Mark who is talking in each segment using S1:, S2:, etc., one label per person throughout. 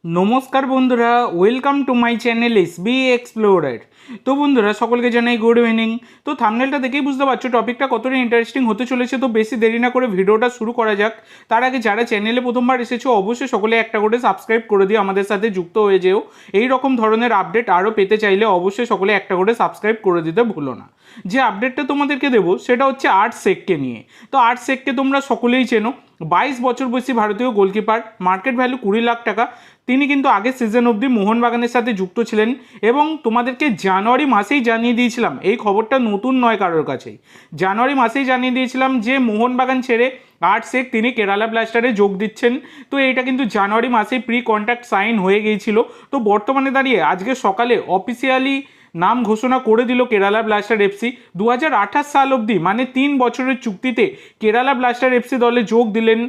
S1: নমস্কার বন্ধুরা, welcome to my channel SB explorer. তো বন্ধুরা, সকলকে জানাই গুড ইভিনিং। তো থাম্বনেলটা দেখেই বুঝতে পারছো টপিকটা কতটা ইন্টারেস্টিং হতে চলেছে। তো বেশি দেরি না করে ভিডিওটা শুরু করা যাক। তার আগে যারা চ্যানেলে প্রথমবার এসেছো অবশ্যই সকলে একটা করে সাবস্ক্রাইব করে দিও, আমাদের সাথে যুক্ত হয়ে যেও। এই রকম ধরনের আপডেট আরও পেতে চাইলে অবশ্যই সকলে একটা করে সাবস্ক্রাইব করে দিতে ভুলো না। যে আপডেটটা তোমাদেরকে দেবো সেটা হচ্ছে আর্টসেককে নিয়ে। তো আর্টসেককে তোমরা সকলেই চেনো। 22 বছর বয়সী ভারতীয় গোলকিপার, মার্কেট ভ্যালু 20 লাখ টাকা। তিনি কিন্তু আগের সিজন অবধি মোহনবাগানের সাথে যুক্ত ছিলেন এবং তোমাদেরকে জানুয়ারি মাসেই জানিয়ে দিয়েছিলাম, এই খবরটা নতুন নয় কারোর কাছেই। জানুয়ারি মাসেই জানিয়ে দিয়েছিলাম যে মোহনবাগান ছেড়ে আর্টসেক তিনি কেরালা ব্লাস্টারে যোগ দিচ্ছেন। তো এটা কিন্তু জানুয়ারি মাসেই প্রি কন্ট্রাক্ট সাইন হয়ে গিয়েছিল। তো বর্তমানে দাঁড়িয়ে আজকে সকালে অফিসিয়ালি নাম ঘোষণা করে দিল কেরালা ব্লাস্টার এফসি। 2028 সাল অবধি মানে 3 বছরের চুক্তিতে কেরালা ব্লাস্টার এফসি দলে যোগ দিলেন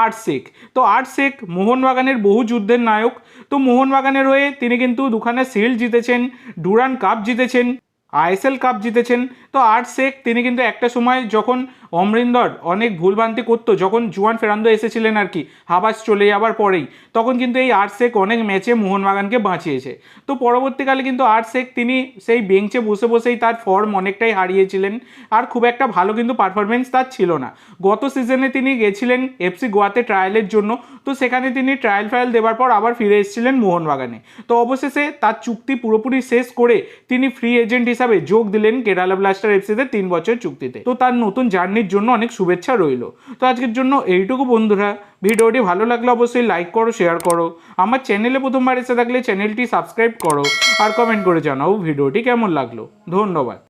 S1: আর্টসেক। তো আর্টসেক মোহনবাগানের বহু যুদ্ধের নায়ক। তো মোহনবাগানের হয়ে তিনি কিন্তু দুখানা শিল্ড জিতেছেন, ডুরান কাপ জিতেছেন, আইএসএল কাপ জিতেছেন। তো আর্টসেক তিনি কিন্তু একটা সময় যখন অমরিন্দর অনেক ভুলভ্রান্তি করতো, যখন জুয়ান ফেরান্দো এসেছিলেন আর কি হাবাস চলে যাবার পরেই, তখন কিন্তু এই আর্টসেক অনেক ম্যাচে মোহনবাগানকে বাঁচিয়েছে। তো পরবর্তীকালে কিন্তু আর্টসেক তিনি সেই বেঞ্চে বসে বসেই তার ফর্ম অনেকটাই হারিয়েছিলেন, আর খুব একটা ভালো কিন্তু পারফরমেন্স তার ছিল না। গত সিজনে তিনি গেছিলেন এফসি গোয়াতে ট্রায়ালের জন্য। তো সেখানে তিনি ট্রায়াল ফায়াল দেওয়ার পর আবার ফিরে এসেছিলেন মোহনবাগানে। তো অবশেষে তার চুক্তি পুরোপুরি শেষ করে তিনি ফ্রি এজেন্ট হিসাবে যোগ দিলেন কেরালা ব্লাস্টার এফসিতে 3 বছর চুক্তিতে। তো তার নতুন জার্নির জন্য অনেক শুভেচ্ছা রইল। তো আজকের জন্য এইটুকু বন্ধুরা। ভিডিওটি ভালো লাগলে অবশ্যই লাইক করো, শেয়ার করো। আমার চ্যানেলে প্রথমবার এসে থাকলে চ্যানেলটি সাবস্ক্রাইব করো আর কমেন্ট করে জানাও ভিডিওটি কেমন লাগলো। ধন্যবাদ।